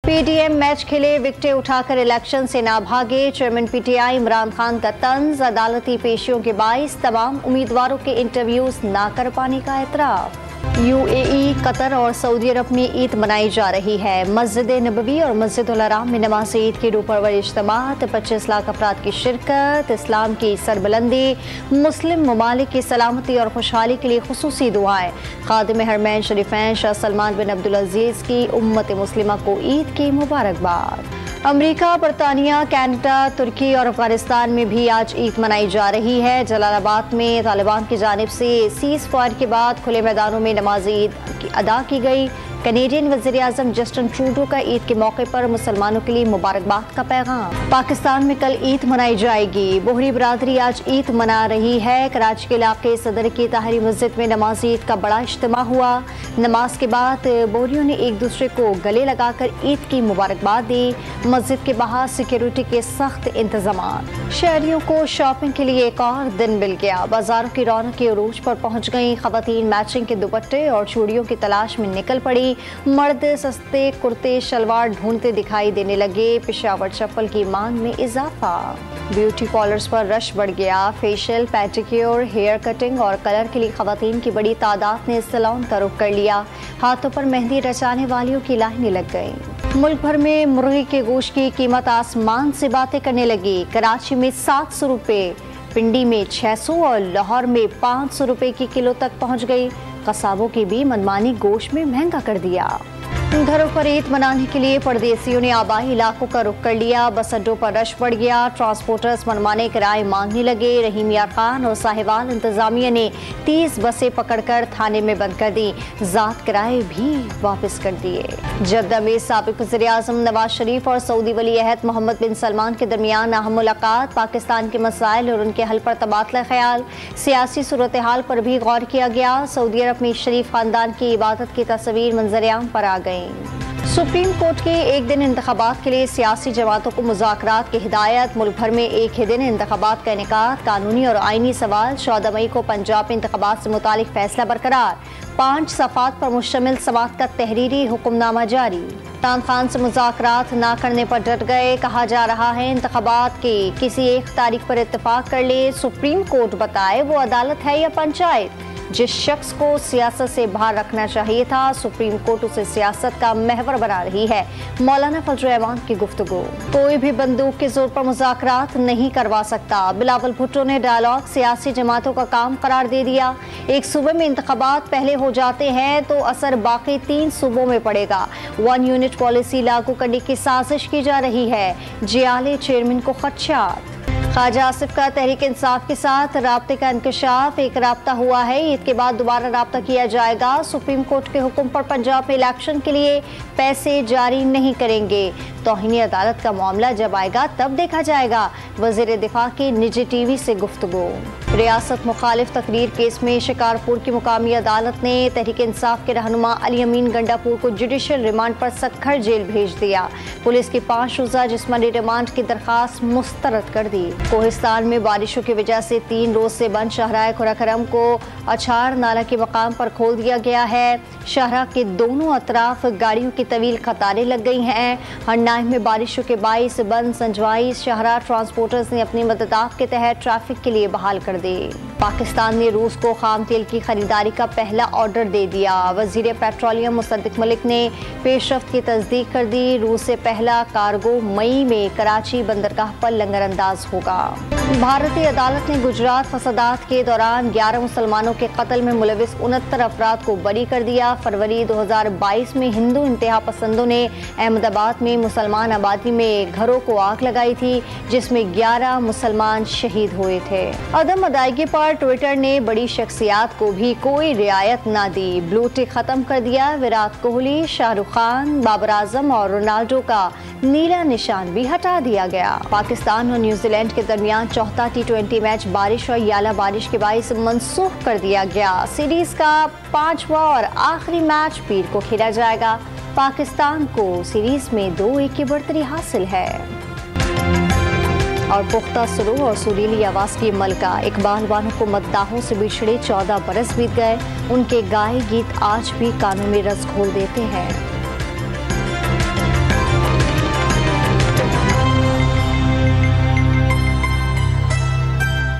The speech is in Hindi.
पीटीएम मैच खेले, विकेटें उठाकर इलेक्शन से ना भागे। चेयरमैन पीटीआई इमरान खान का तंज, अदालती पेशियों के बाइस तमाम उम्मीदवारों के इंटरव्यूज ना कर पाने का एतराफ। यूएई, कतर और सऊदी अरब में ईद मनाई जा रही है। मस्जिद नबवी और मस्जिद उल हराम में नमाज ईद के दोपहर इज्तिमात, 25 लाख अफराद की शिरकत। इस्लाम की सरबलंदी, मुस्लिम ममालिक की सलामती और खुशहाली के लिए खुसूसी दुआएं। खादिम हरमैन शरीफैन शाह सलमान बिन अब्दुल अजीज की उम्मत मुस्लिमा को ईद की मुबारकबाद। अमेरिका, बरतानिया, कनाडा, तुर्की और अफगानिस्तान में भी आज ईद मनाई जा रही है। जलालाबाद में तालिबान की जानिब से सीज फायर के बाद खुले मैदानों में नमाज ईद अदा की गई। कैनेडियन वज़ीर आज़म जस्टिन ट्रूडो का ईद के मौके पर मुसलमानों के लिए मुबारकबाद का पैगाम। पाकिस्तान में कल ईद मनाई जाएगी। बोहरी बरादरी आज ईद मना रही है। कराची के इलाके सदर की ताहरी मस्जिद में नमाज ईद का बड़ा इज्तिमा हुआ। नमाज के बाद बोहरियों ने एक दूसरे को गले लगाकर ईद की मुबारकबाद दी। मस्जिद के बाहर सिक्योरिटी के सख्त इंतजाम। शहरियों को शॉपिंग के लिए एक और दिन मिल गया। बाजारों की रौनक के उरूज पर पहुंच गई। खवातीन मैचिंग के दुपट्टे और चूड़ियों की तलाश में निकल पड़ी। मर्द सस्ते कुर्ते शलवार ढूंढते दिखाई देने लगे। पेशावर चप्पल की मांग में इजाफा। ब्यूटी पार्लर्स पर रश बढ़ गया। फेशियल, पेडिक्योर, हेयर कटिंग और कलर के लिए खवातीन की बड़ी तादाद ने सैलून का रुख कर लिया। हाथों पर मेहंदी रचाने वालियों की लाइनें लग गईं। मुल्क भर में मुर्गी के गोश्त की कीमत आसमान से बातें करने लगी। कराची में 700 रुपये, पिंडी में 600 और लाहौर में 500 रुपये की किलो तक पहुंच गई। कसाबों की भी मनमानी गोश्त में महंगा कर दिया। घरों पर ईद मनाने के लिए परदेसियों ने आबाई इलाकों का रुख कर लिया। बस अड्डों पर रश बढ़ गया। ट्रांसपोर्टर्स मनमाने किराए मांगने लगे। रहीम यार खान और साहिवाल इंतजामिया ने 30 बसें पकड़कर थाने में बंद कर दी। जात किराए भी वापस कर दिए। जद्दा में साबिक वज़ीर आज़म नवाज शरीफ और सऊदी वली अहद मोहम्मद बिन सलमान के दरमियान अहम मुलाकात। पाकिस्तान के मसाइल और उनके हल पर तबादला ख्याल। सियासी सूरत हाल पर भी गौर किया गया। सऊदी अरब में शरीफ खानदान की इबादत की तस्वीर मंजर-ए-आम पर आ गई। सुप्रीम कोर्ट के एक दिन इंतखाबात के लिए सियासी जमातों को मुज़ाकरात की हिदायत। मुल्क भर में एक ही दिन इंतखाबात का इनेकाद। कानूनी और आईनी सवाल। 14 मई को पंजाब में इंतखाबात से मुतालिक फैसला बरकरार। 5 सफ़ात पर मुश्तमिल समात का तहरीरी हुक्मनामा जारी। इमरान खान से मुज़ाकरात ना करने पर डट गए। कहा जा रहा है इंतखाबात की किसी एक तारीख पर इत्तेफाक कर ले। सुप्रीम कोर्ट बताए वो अदालत है या पंचायत। जिस शख्स को सियासत से बाहर रखना चाहिए था, सुप्रीम कोर्ट उसे सियासत का महवर बना रही है। मौलाना फजल रहमान की गुफ्तगू। कोई भी बंदूक के जोर पर मुज़ाकरात नहीं करवा सकता। बिलावल भुट्टो ने डायलॉग सियासी जमातों का काम करार दे दिया। एक सूबे में इंतखाबात पहले हो जाते हैं तो असर बाकी 3 सूबों में पड़ेगा। 1 यूनिट पॉलिसी लागू करने की साजिश की जा रही है। जियाले चेयरमैन को खदशात। ख्वाजा आसिफ का तहरीक इंसाफ के साथ राब्ते का इंकशाफ। एक राब्ता हुआ है, ईद के बाद दोबारा राब्ता किया जाएगा। सुप्रीम कोर्ट के हुक्म पर पंजाब में इलेक्शन के लिए पैसे जारी नहीं करेंगे। तौहीनी अदालत का मामला जब आएगा तब देखा जाएगा। वज़ीर दिफा की निजी टीवी से गुफ्तगू। रियासत मुखालिफ तकरीर केस में शिकारपुर की मुकामी अदालत ने तहरीक इंसाफ के रहनुमा अली अमीन गंडापुर को जुडिशल रिमांड पर सक्खर जेल भेज दिया। पुलिस की 5 रोज़ा जिस्मानी रिमांड की दरखास्त मुस्तरद कर दी। कोहिस्तान में बारिशों की वजह से 3 रोज से बंद शाहराह खुराखरम को अछार नाला के मकाम पर खोल दिया गया है। शाहराह के दोनों अतराफ गाड़ियों की तवील कतारें लग गई हैं। हरनाइम में बारिशों के बाइस बंद संजवाई शाहराह ट्रांसपोर्टर्स ने अपनी मददात के तहत ट्रैफिक के लिए बहाल कर दी। पाकिस्तान ने रूस को खाम तेल की खरीदारी का पहला ऑर्डर दे दिया। वजीर पेट्रोलियम मुसद्दिक मलिक ने पेशरफ्त की तस्दीक कर दी। रूस से पहला कार्गो मई में कराची बंदरगाह पर लंगरअंदाज होगा। भारतीय अदालत ने गुजरात फसादात के दौरान 11 मुसलमानों के कत्ल में मुलविस 69 अफराद को बरी कर दिया। फरवरी 2022 में हिंदू इंतहा पसंदों ने अहमदाबाद में मुसलमान आबादी में घरों को आग लगाई थी, जिसमें 11 मुसलमान शहीद हुए थे। अदम अदायगी पर ट्विटर ने बड़ी शख्सियात को भी कोई रियायत ना दी। ब्लू टिक खत्म कर दिया। विराट कोहली, शाहरुख खान, बाबर आजम और रोनाल्डो का नीला निशान भी हटा दिया गया। पाकिस्तान और न्यूजीलैंड के दरमियान चौथा T20 मैच बारिश और याला बारिश के बाइस मनसूख कर दिया गया। सीरीज का 5वां और आखिरी मैच पीर को खेला जाएगा। पाकिस्तान को सीरीज में 2-1 की बढ़तरी हासिल है। और पुख्ता सुरूह और सुरीली आवाज की मलका इकबाल बानो को मद्दाहों से बिछड़े 14 बरस बीत गए। उनके गाए गीत आज भी कानों में रस घोल देते हैं।